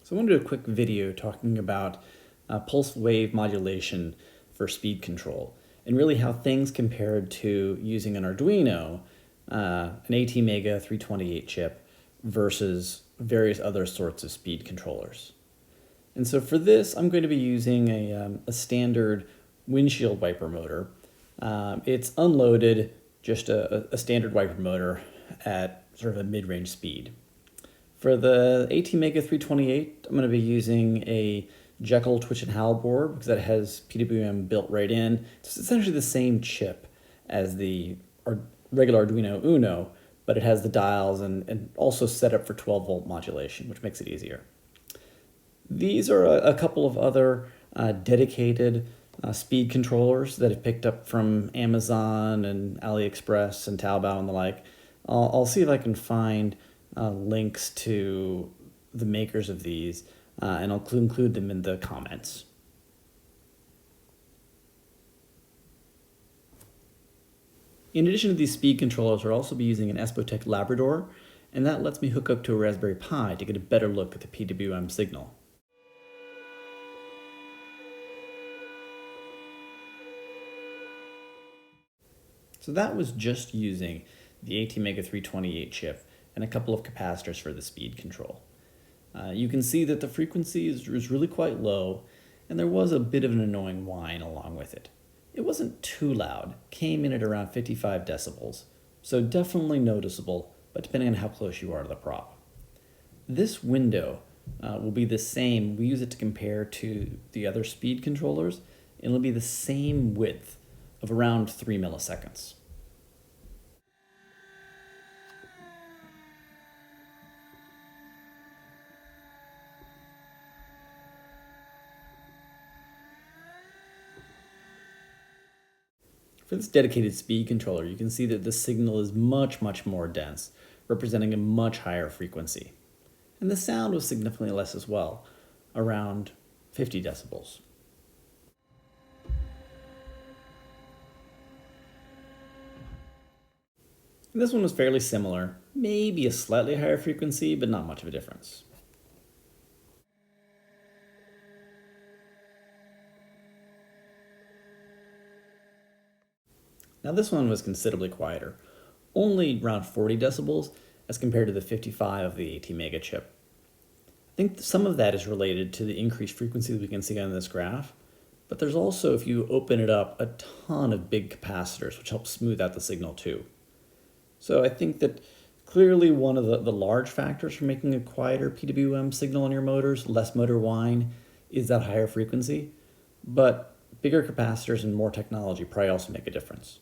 So I want to do a quick video talking about pulse wave modulation for speed control and really how things compared to using an Arduino, an ATmega 328 chip versus various other sorts of speed controllers. And so for this, I'm going to be using a standard windshield wiper motor. It's unloaded, just a standard wiper motor at sort of a mid-range speed. For the ATmega 328, I'm going to be using a Jekyll Twitch and Howl board because that has PWM built right in. It's essentially the same chip as the regular Arduino Uno, but it has the dials and also set up for 12-volt modulation, which makes it easier. These are a couple of other dedicated speed controllers that I've picked up from Amazon and AliExpress and Taobao and the like. I'll see if I can find links to the makers of these, and I'll include them in the comments. In addition to these speed controllers, I'll also be using an Espotec Labrador, and that lets me hook up to a Raspberry Pi to get a better look at the PWM signal. So that was just using the ATmega 328 chip and a couple of capacitors for the speed control. You can see that the frequency is really quite low, and there was a bit of an annoying whine along with it. It wasn't too loud, came in at around 55 decibels, so definitely noticeable, but depending on how close you are to the prop. This window will be the same. We use it to compare to the other speed controllers, and it'll be the same width of around 3 milliseconds. For this dedicated speed controller, you can see that the signal is much more dense, representing a much higher frequency. And the sound was significantly less as well, around 50 decibels. And this one was fairly similar, maybe a slightly higher frequency, but not much of a difference. Now this one was considerably quieter, only around 40 decibels as compared to the 55 of the ATmega chip. I think some of that is related to the increased frequency that we can see on this graph, but there's also, if you open it up, a ton of big capacitors, which helps smooth out the signal too. So I think that clearly one of the large factors for making a quieter PWM signal on your motors, less motor whine, is that higher frequency, but bigger capacitors and more technology probably also make a difference.